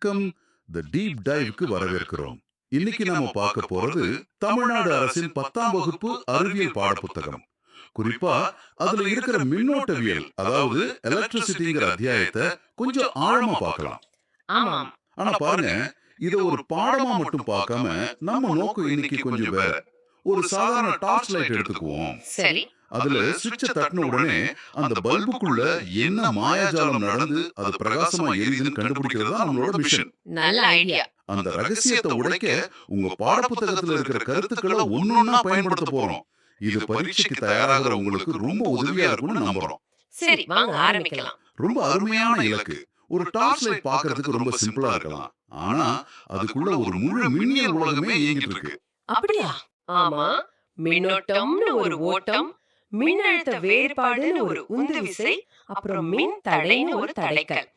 Come தி deep டைவ்க்கு வரவேற்கிறோம். இன்னைக்கு நாம பார்க்க போறது தமிழ்நாடு அரசின் 10ஆம் வகுப்பு அறிவியல் பாடப்புத்தகம். குறிப்பா அதுல இருக்கிற மின்னோட்டவியல், அதாவது எலக்ட்ரிசிட்டிங்கிற அத்தியாயத்தை கொஞ்சம் ஆழமா பார்க்கலாம். ஆமாம். ஆனா பாருங்க, இத ஒரு பாடமா மட்டும் பார்க்காம நம்ம நோக்கம் இன்னைக்கு கொஞ்சம் வேற. ஒரு சாதாரண டார்ச் லைட் எடுத்துக்குவோம். சரி. அதுல சுவிட்ச தட்டின உடனே அந்த பல்புக்குள்ள என்ன மாயாஜாலம் நடந்து அது பிரகாசமா எரியுதுன்னு கண்டுபிடிக்கிறது தான் நம்மளோட மிஷன். நல்ல ஐடியா. அந்த ரகசியத்தை உடைக்க உங்க பாடப்புத்தகத்துல இருக்கிற கருத்துக்களை ஒன்னொன்னா பயன்படுத்த போறோம். இது பரீட்சைக்கு தயாராகிற உங்களுக்கு ரொம்ப உதவியா இருக்கும்னு நம்புறோம். சரி, வாங்க ஆரம்பிக்கலாம். ரொம்ப அருமையான இலக்கு. ஒரு டார்ச் லைட் பார்க்கிறதுக்கு ரொம்ப சிம்பிளா இருக்கலாம். ஆனா அதுக்குள்ள ஒரு முழு மின்னியல் உலகமே இயங்கிட்டு இருக்கு. அப்படியா? ஆமா. மின்னோட்டம்னு ஒரு ஓட்டம், மின்னழுத்த வேறுபாடுன்னு ஒரு உந்து விசை, அப்புறம் மின் தடைன்னு ஒரு தடைக்கல்.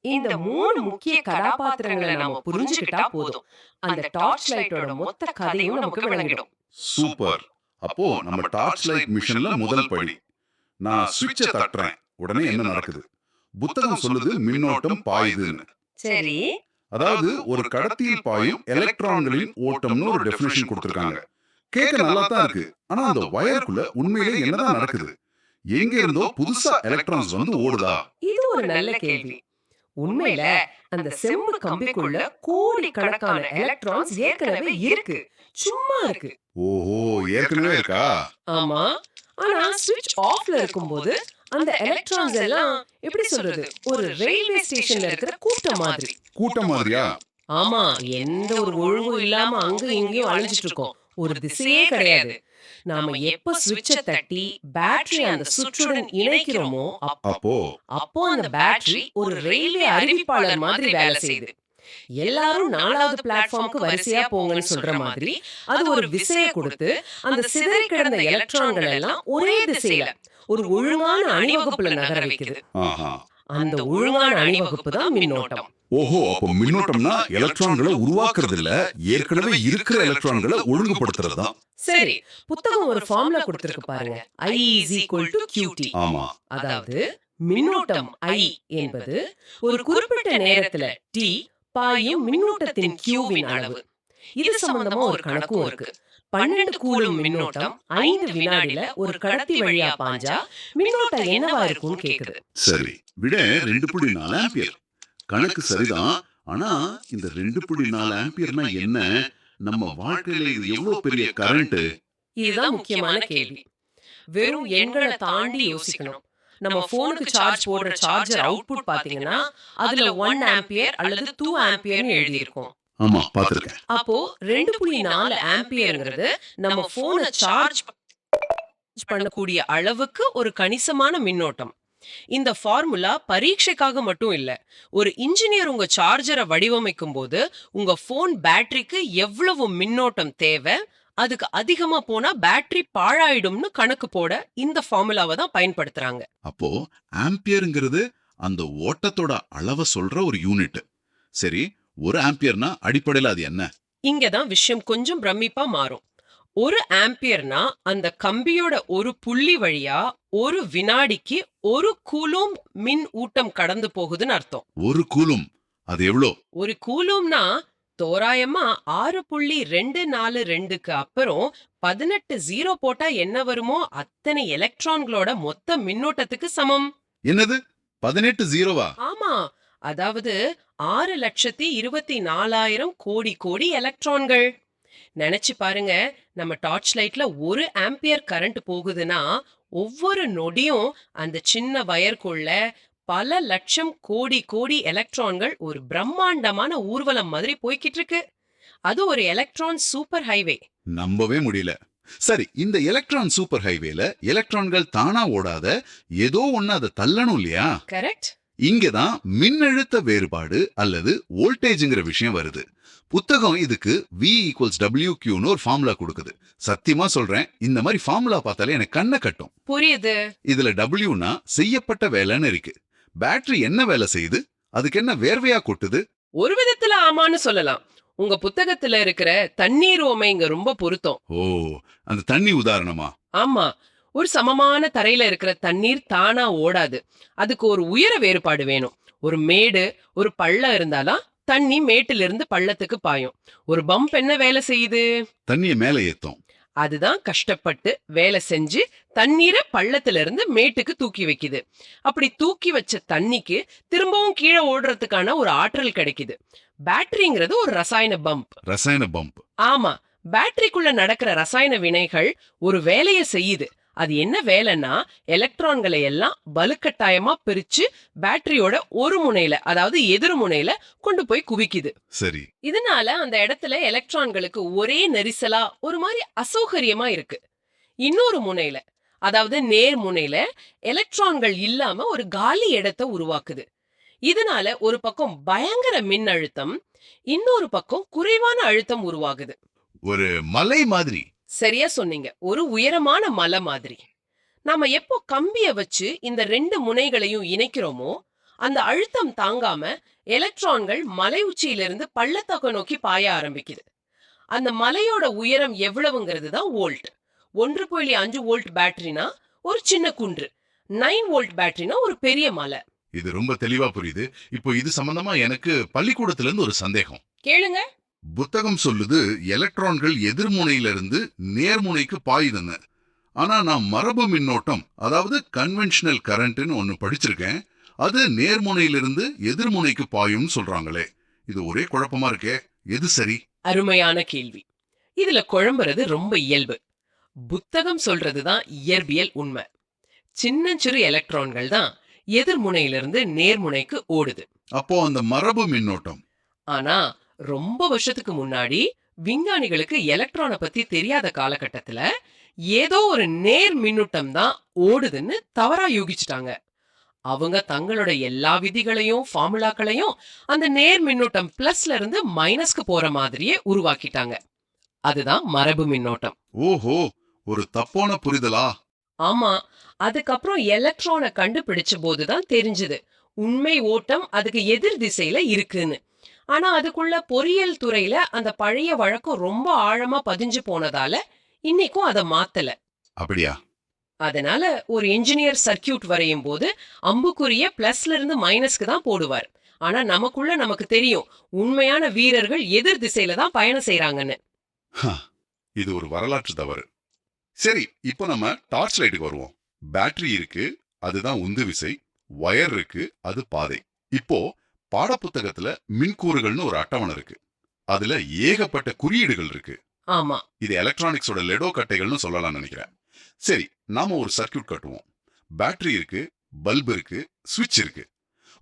இந்த மூணு முக்கிய கதாபாத்திரங்களை நாம புரிஞ்சுக்கிட்டா போதும். அந்த டார்ச் லைட்டோட மொத்த கதையும் நமக்கு விளங்கிடும். சூப்பர். அப்போ நம்ம டார்ச் லைட் மிஷன்ல முதல் படி. நான் சுவிட்ச தட்டுறேன். உடனே என்ன நடக்குது? புத்தகம் சொல்லுது மின்னோட்டம் பாயுதுன்னு. சரி. அதாவது ஒரு கடத்தியில் பாயும் எலக்ட்ரான்களின் ஓட்டம்னு ஒரு டெஃபினிஷன் கொடுத்திருக்காங்க. கேட்க நல்லா தான் இருக்கு. ஆனா அந்த வயருக்குள்ள உண்மையிலே என்னதான் நடக்குது? எங்க இருந்தோ புதுசா எலக்ட்ரான்ஸ் வந்து ஓடுதா? இது ஒரு நல்ல கேள்வி. உண்மையில அந்த செம்பு கம்பிக்குள்ள கோடிக்கணக்கான எலக்ட்ரான்ஸ் ஏற்கனவே இருக்கு. சும்மா இருக்கு. ஓஹோ, ஏற்கனவே இருக்கா? ஆமா. ஆனா ஸ்விட்ச் ஆஃப்ல இருக்கும்போது அந்த எலக்ட்ரான்ஸ் எல்லாம் எப்படி சொல்றது? ஒரு ரயில்வே ஸ்டேஷன்ல இருக்கிற கூட்டம் மாதிரி. கூட்டம் மாதிரியா? ஆமா, எந்த ஒரு ஒழுங்கும் இல்லாம அங்க இங்கேயும் அலைஞ்சிட்டு இருக்கோம். ஒரு திசையே கிடையாது. நாம எப்ப ஸ்விட்ச தட்டி பேட்டரி அந்த சுற்றுடன் இணைக்கிறோமோ அப்போ அப்போ அந்த பேட்டரி ஒரு ரயில்வே அறிவிப்பாளர் மாதிரி வேலை செய்யுது. எல்லாரும் 4வது பிளாட்ஃபார்முக்கு வரிசையா போங்கன்னு சொல்ற மாதிரி அது ஒரு விசையை கொடுத்து அந்த சிதறி கிடந்த எலக்ட்ரான்கள் எல்லாம் ஒரே திசையில ஒரு ஒழுங்கான அணிவகுப்புல நகர வைக்குது. ஆஹா. அந்த ஒழுங்கான அணிவகுப்பு தான் மின்னோட்டம். ஓஹோ, அப்போ மின்னோட்டம்னா எலக்ட்ரான்களை உருவாக்குறது இல்ல, ஏற்கனவே இருக்கிற எலக்ட்ரான்களை ஒழுங்குபடுத்துறது தான். சரி, புத்தகம் ஒரு ஃபார்முலா கொடுத்திருக்கு பாருங்க. I = QT. ஆமா. அதாவது மின்னோட்டம் I என்பது ஒரு குறிப்பிட்ட நேரத்துல T பாயும் மின்னூட்டத்தின் Qவின் அளவு. இது சம்பந்தமா ஒரு கணக்கும் இருக்கு. 12 கூலும் மின்னோட்டம் 5 வினாடில ஒரு கடத்தி வழியா பாஞ்சா மின்னோட்டம் என்னவா இருக்கும்னு கேக்குது. சரி, விட 2.4 ஆம்பியர். கணக்கு சரிதான். ஆனா இந்த 2.4 ஆம்பியர்னா என்ன? நம்ம வாழ்க்கையில இது எவ்வளவு பெரிய கரண்ட்? இதுதான் முக்கியமான கேள்வி. வெறும் எண்களை தாண்டி யோசிக்கணும். நம்ம போனுக்கு சார்ஜ் போடுற சார்ஜர் அவுட்புட் பாத்தீங்கன்னா அதுல 1 ஆம்பியர் அல்லது 2 ஆம்பியர்னு எழுதி இருக்கும். ஆமா, பாத்திருக்கேன். அப்போ 2.4 ஆம்பியர்ங்கிறது நம்ம போனை சார்ஜ் பண்ணக்கூடிய அளவுக்கு ஒரு கணிசமான மின்னோட்டம். இந்த ஃபார்முலா பரீட்சைக்காக மட்டும் இல்ல. ஒரு இன்ஜினியர் உங்க சார்ஜரை வடிவமைக்கும் போது உங்க போன் பேட்டரிக்கு எவ்வளவு மின்னோட்டம் தேவை, அதுக்கு அதிகமா போனா பேட்டரி பாழாயிடும்னு கணக்கு போட இந்த ஃபார்முலாவை தான் பயன்படுத்துறாங்க. அப்போ ஆம்பியர்ங்கிறது அந்த ஓட்டத்தோட அளவை சொல்ற ஒரு யூனிட். சரி, ஒரு ஆம்பியர்னா அடிப்படையில் அது என்ன? இங்கதான் விஷயம் கொஞ்சம் பிரமிப்பா மாறும். ஒரு ஆம்பியர்னா அந்த கம்பியோட ஒரு புள்ளி வழியா ஒரு வினாடிக்கு ஒரு கூலும் மின் ஊட்டம் கடந்து போகுதுன்னு அர்த்தம். ஒரு கூலும் அது எவ்வளோ? ஒரு கூலும்னா தோராயமா 6.242க்கு அப்புறம் 18 ஜீரோ போட்டா என்ன வருமோ அத்தனை எலக்ட்ரான்களோட மொத்த மின்னோட்டத்துக்கு சமம். என்னது, 18 ஜீரோவா? ஆமா, அதாவது 6,24,000 கோடி கோடி எலக்ட்ரான்கள். நினைச்சு பாருங்க, நம்ம டார்ச் லைட்ல 1 ஆம்பியர் கரண்ட் போகுதுன்னா ஒவ்வொரு நொடியும் அந்த சின்ன வயர்க்குள்ள பல லட்சம் கோடி கோடி எலக்ட்ரான்கள் ஒரு பிரம்மாண்டமான ஊர்வலம் மாதிரி போய்கிட்டு இருக்கு. அது ஒரு எலக்ட்ரான் சூப்பர் ஹைவே. நம்பவே முடியல. சரி, இந்த எலக்ட்ரான் சூப்பர் ஹைவேல எலக்ட்ரான்கள் தானா ஓடாத, ஏதோ ஒண்ணு அதை தள்ளணும் இல்லையா? கரெக்ட். இங்கதான் மின்னழுத்த வேறுபாடு அல்லது வோல்டேஜ்ங்கிற விஷயம் வருது. புத்தகம் இதுக்கு V = WQன்னு ஒரு ஃபார்முலா கொடுக்குது. சத்தியமா சொல்றேன், இந்த மாதிரி ஃபார்முலா பார்த்தாலே எனக்கு கண்ணை கட்டும். புரியுது. இதுல Wனா செய்யப்பட்ட வேலைன்னு இருக்கு. பேட்டரி என்ன வேலை செய்யுது? அதுக்கு என்ன வேர்வையா கொட்டுது? ஒரு விதத்துல ஆமான்னு சொல்லலாம். உங்க புத்தகத்துல இருக்கிற தண்ணீர் ஓமை இங்க ரொம்ப பொருத்தம். ஓ, அந்த தண்ணி உதாரணமா? ஆமா, ஒரு சமமான தரையில இருக்கிற தண்ணீர் தானா ஓடாது. அதுக்கு ஒரு உயர வேறுபாடு வேணும். ஒரு மேடு ஒரு பள்ளம் இருந்தாதான் தண்ணி மேட்டிலிருந்து பள்ளத்துக்கு பாயும். ஒரு பம்ப் என்ன வேலை செய்யுது? தண்ணிய மேல ஏத்தும். அதுதான் கஷ்டப்பட்டு வேலை செஞ்சு தண்ணீரை பள்ளத்துல இருந்து மேட்டுக்கு தூக்கி வைக்குது. அப்படி தூக்கி வச்ச தண்ணிக்கு திரும்பவும் கீழே ஓடுறதுக்கான ஒரு ஆற்றல் கிடைக்குது. பேட்டரிங்கிறது ஒரு ரசாயன பம்ப். ரசாயன பம்ப். ஆமா, பேட்டரிக்குள்ள நடக்கிற ரசாயன வினைகள் ஒரு வேலையை செய்யுது. அது என்ன வேலைன்னா, எலக்ட்ரான்களை எல்லாம் வலுக்கட்டாயமா பிரிச்சு பேட்டரியோட ஒரு முனையில, அதாவது எதிர் முனையில கொண்டு போய் குவிக்குது. சரி. இதனால அந்த இடத்துல எலக்ட்ரான்களுக்கு ஒரே நெரிசலா ஒரு மாதிரி அசௌகரியமா இருக்கு. இன்னொரு முனையில, அதாவது நேர் முனையில எலக்ட்ரான்கள் இல்லாம ஒரு காலி இடத்தை உருவாக்குது. இதனால ஒரு பக்கம் பயங்கர மின் அழுத்தம், இன்னொரு பக்கம் குறைவான அழுத்தம் உருவாகுது. ஒரு மலை மாதிரி. சரியா சொன்னீங்க. ஒரு உயரமான மலை மாதிரி. நாம எப்போ கம்பிய வச்சு இந்த 2 முனைகளையும் இணைக்கிறோமோ, அந்த அழுத்தம் தாங்காம எலக்ட்ரான்கள் மலை உச்சியிலிருந்து பள்ளத்தாக்க நோக்கி பாய ஆரம்பிக்குது. அந்த மலையோட உயரம் எவ்வளவுங்கிறது தான் வோல்ட். 1.5 வோல்ட் பேட்டரினா ஒரு சின்ன குன்று. 9 வோல்ட் பேட்டரினா ஒரு பெரிய மலை. இது ரொம்ப தெளிவா புரியுது. இப்போ இது சம்பந்தமா எனக்கு பள்ளிக்கூடத்துல இருந்து ஒரு சந்தேகம். கேளுங்க. புத்தகம் சொல்லுது எலக்ட்ரான்கள் எதிர்முனையிலிருந்து நேர்முனைக்கு பாயுதுன்னு. ஆனா நான் மரபு மின்னோட்டம், அதாவது கன்வென்ஷனல் கரண்ட்னு ஒன்னு படிச்சிருக்கேன். அது நேர்முனையிலிருந்து எதிர்முனைக்கு பாயும்னு சொல்றாங்களே. இது ஒரே குழப்பமா இருக்கே. எது சரி? அருமையான கேள்வி. இதுல குழம்புறது ரொம்ப இயல்பு. புத்தகம் சொல்றதுதான் இயற்பியல் உண்மை. சின்னஞ்சிறு எலக்ட்ரான்கள் தான் எதிர்முனையிலிருந்து நேர்முனைக்கு ஓடுது. அப்போ அந்த மரபு மின்னோட்டம். ஆனா ரொம்ப வருஷத்துக்கு முன்னாடி விஞ்ஞானிகளுக்கு எலக்ட்ரானை பத்தி தெரியாத காலகட்டத்துல ஏதோ ஒரு நேர் மின்னூட்டம் தான் ஓடுதுன்னு தவறா யூகிச்சிட்டாங்க. அவங்க தங்களோட எல்லா விதிகளையும் ஃபார்முலாக்களையும் அந்த நேர் மின்னூட்டம் பிளஸ்ல இருந்து மைனஸ்க்கு போற மாதிரியே உருவாக்கிட்டாங்க. அதுதான் மரபு மின்னோட்டம். ஓஹோ, ஒரு தப்பான புரிதலா? ஆமா, அதுக்கப்புறம் எலக்ட்ரானை கண்டுபிடிச்ச போதுதான் தெரிஞ்சது உண்மை ஓட்டம் அதுக்கு எதிர் திசையில இருக்குன்னு. ஆனா அதுக்குள்ள பொறியியல் துறையில அந்த பழைய வழக்கம் ரொம்ப ஆழமா பதிஞ்சு போனதால இன்னைக்கும் அதை மாத்தல. அப்படியா? அதனால ஒரு என்ஜினியர் சர்க்கியூட் வரையும் போது அம்புக்குரிய பிளஸ்ல இருந்து மைனஸ்க்கு தான் போடுவார். ஆனா நமக்குள்ள நமக்கு தெரியும் உண்மையான வீரர்கள் எதிர் திசையில தான் பயணம் செய்யறாங்கன்னு. இது ஒரு வரலாற்று தவறு. சரி, இப்போ நம்ம டார்ச் லைட்டுக்கு வருவோம். பேட்டரி இருக்கு, அதுதான் உந்து விசை. வயர் இருக்கு, அது பாதை. இப்போ பாடப்புத்தகத்துல மின்கூறுகள்னு ஒரு அட்டவணை இருக்கு. அதுல ஏகப்பட்ட குறியீடுகள் இருக்கு. ஆமா, இது எலக்ட்ரானிக்ஸோட லெடோ கட்டைகள்னு சொல்லலாம்னு நினைக்கிறேன். சரி, நாம ஒரு சர்க்கியூட் கட்டுவோம். பேட்டரி இருக்கு, பல்ப் இருக்கு, சுவிட்ச் இருக்கு.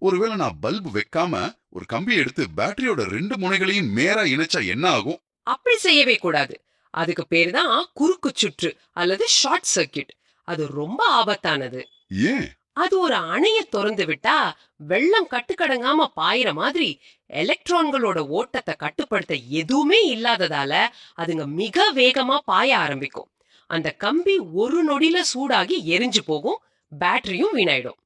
ஒருவேளை நான் பல்ப் வைக்காம ஒரு கம்பியை எடுத்து பேட்டரியோட 2 முனைகளையும் நேரா இணைச்சா என்ன ஆகும்? அப்படி செய்யவே கூடாது. அதுக்கு பேரு தான் குறுக்கு சுற்று அல்லது ஷார்ட் சர்க்கியூட். அது ரொம்ப ஆபத்தானது. ஏன்? அது ஒரு அணைய திறந்து விட்டா வெள்ளம் கட்டுக்கடங்காம பாயிற மாதிரி எலக்ட்ரான்களோட ஓட்டத்தை கட்டுப்படுத்த எதுவுமே இல்லாததால அதுங்க மிக வேகமா பாய ஆரம்பிக்கும். அந்த கம்பி ஒரு நொடியில சூடாகி எரிஞ்சு போகும், பேட்டரியும் வீணாயிடும்.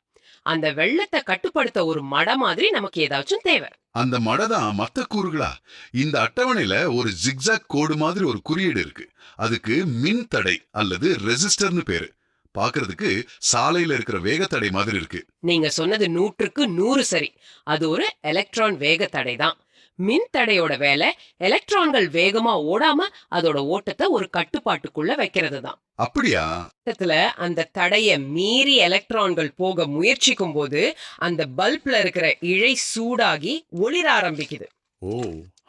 அந்த வெள்ளத்தை கட்டுப்படுத்த ஒரு மட மாதிரி நமக்கு ஏதாச்சும் தேவை. அந்த மடை தான் மத்த கூறுகளா? இந்த அட்டவணையில ஒரு ஜிக்ஸாக் கோடு மாதிரி ஒரு குறியீடு இருக்கு. அதுக்கு மின் தடை அல்லது ரெசிஸ்டர்னு பேரு. பாக்குறதுக்கு சாலையில இருக்கிற வேகத்தடை மாதிரி இருக்கு. நீங்க சொன்னது 100க்கு 100 சரி. அது ஒரு எலக்ட்ரான் வேக தடை தான். மின் தடையோட வேலை எலக்ட்ரான்கள் வேகமா ஓடாம அதோட ஓட்டத்தை ஒரு கட்டுப்பாட்டுக்குள்ள வைக்கிறது தான். அப்படியா? அந்த தடைய மீறி எலக்ட்ரான்கள் போக முயற்சிக்கும் போது அந்த பல்ப்ல இருக்கிற இழை சூடாகி ஒளிர ஆரம்பிக்குது. ஓ,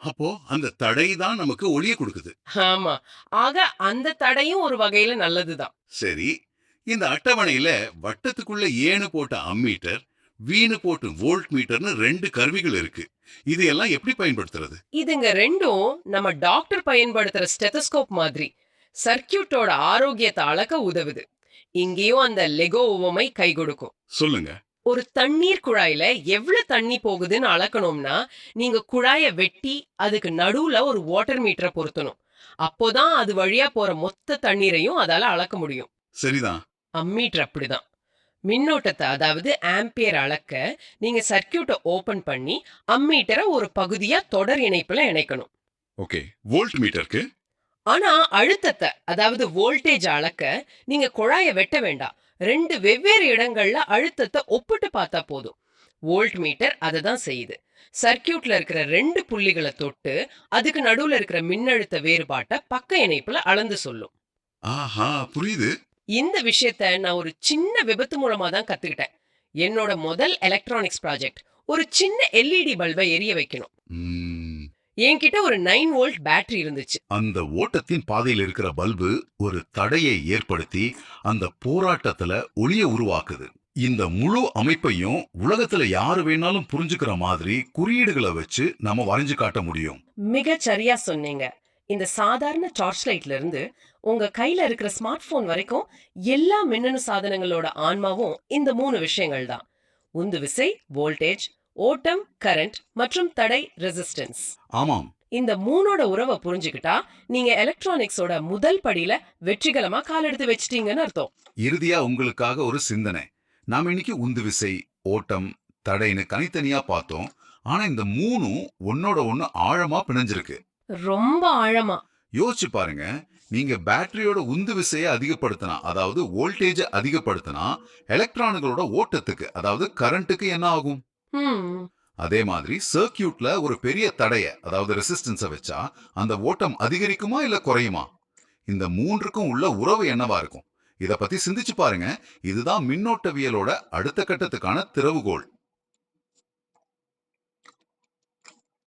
அப்போ அந்த தடை தான் நமக்கு ஒளிய கொடுக்குது. ஆமா, ஆக அந்த தடையும் ஒரு வகையில நல்லதுதான். சரி, இந்த அட்டவணையில வட்டத்துக்குள்ள ஏனு போட்ட அம்மீட்டர், வீணு போட்டு வோல்ட் மீட்டர்னு 2 கருவிகள் இருக்கு. இதையெல்லாம் எப்படி பயன்படுத்துறது? இதுங்க ரெண்டும் நம்ம டாக்டர் பயன்படுத்துற ஸ்டெத்தஸ்கோப் மாதிரி சர்க்கியூட்டோட ஆரோக்கியத்தை அளக்க உதவுது. இங்கேயும் அந்த லெகோ உவமை கை கொடுக்கும். சொல்லுங்க. ஒரு தண்ணீர் குழாயில எவ்வளவு தண்ணி போகுதுன்னு அளக்கணும்னா நீங்க குழாய வெட்டி அதுக்கு நடுவுல ஒரு வாட்டர் மீட்டரை பொருத்தணும். அப்போதான் அது வழியா போற மொத்த தண்ணீரையும் அதால அளக்க முடியும். சரிதான். அம்மீட்டர் அப்படிதான். மின்னோட்டத்தை, அதாவது ஆம்பியர் அளக்க நீங்க சர்க்கியூட்டை ஓபன் பண்ணி அம்மீட்டரை ஒரு பகுதியா தொடர் இணைப்புல இணைக்கணும். ஓகே, வோல்ட் மீட்டருக்கு. ஆனா அழுத்தத்தை, அதாவது வோல்டேஜ் அளக்க நீங்க குழாய வெட்ட வேண்டாம். 2 வெவ்வேறு இடங்கள்ல அழுத்தத்தை ஒப்பிட்டு பார்த்தா போதும். வோல்ட் மீட்டர் அதை தான் செய்யுது. சர்க்கியூட்ல இருக்கிற 2 புள்ளிகளை தொட்டு அதுக்கு நடுவுல இருக்கிற மின்னழுத்த வேறுபாட்டை பக்க இணைப்புல அளந்து சொல்லும். ஆஹா, புரியுது. இந்த விஷயத்த நான் ஒரு சின்ன விபத்து மூலமா தான் கத்துக்கிட்டேன். என்னோட முதல் எலக்ட்ரானிக்ஸ் ப்ராஜெக்ட் ஒரு சின்ன எல்இடி பல்பை எரிய வைக்கணும். ம், என்கிட்ட ஒரு 9 வோல்ட் பேட்டரி இருந்துச்சு. அந்த ஓட்டத்தின் பாதையில் இருக்கிற பல்பு ஒரு தடையை ஏற்படுத்தி அந்த போராட்டத்துல ஒளிய உருவாக்குது. இந்த முழு அமைப்பையும் உலகத்துல யாரு வேணாலும் புரிஞ்சுக்கிற மாதிரி குறியீடுகளை வச்சு நம்ம வரைஞ்சு காட்ட முடியும். மிகச் சரியா சொன்னீங்க. இந்த சாதாரண டார்ச் லைட்ல இருந்து உங்க கையில இருக்கிற ஸ்மார்ட் போன் வரைக்கும் எல்லா மின்னணு சாதனங்களோட ஆன்மாவும் இந்த 3 விஷயங்கள் தான். உந்து விசை, வோல்டேஜ், ஓட்டம், கரண்ட் மற்றும் தடை, ரெசிஸ்டன்ஸ். ஆமாம். இந்த 3ஓட உறவை புரிஞ்சுக்கிட்டா நீங்க எலக்ட்ரானிக்ஸோட முதல் படியில வெற்றிகரமா கால் எடுத்து வச்சிட்டீங்கன்னு அர்த்தம். இறுதியா உங்களுக்காக ஒரு சிந்தனை. நாம இன்னைக்கு உந்து விசை, ஓட்டம், தடைன்னு தனித்தனியா பார்த்தோம். ஆனா இந்த மூணும் ஒன்னோட ஒண்ணு ஆழமா பிணைஞ்சிருக்கு. ரொம்ப ஆழமா. யோசிச்சு பாருங்க. நீங்க பேட்டரியோட உந்து விசையை அதிகப்படுத்தினா, அதாவது வோல்டேஜை அதிகப்படுத்தினா, எலக்ட்ரான்களோட ஓட்டத்துக்கு, அதாவது கரண்ட்டுக்கு என்ன ஆகும்? ம். அதே மாதிரி சர்க்கியூட்ல ஒரு பெரிய தடைய, அதாவது ரெசிஸ்டன்ஸை வச்சா, அந்த ஓட்டம் அதிகரிக்குமா இல்ல குறையுமா? இந்த மூன்றுக்கும் உள்ள உறவு என்னவா இருக்கும்? இத பத்தி சிந்திச்சு பாருங்க. இதுதான் மின்னோட்டவியலோட அடுத்த கட்டத்துக்கான திறவுகோல்.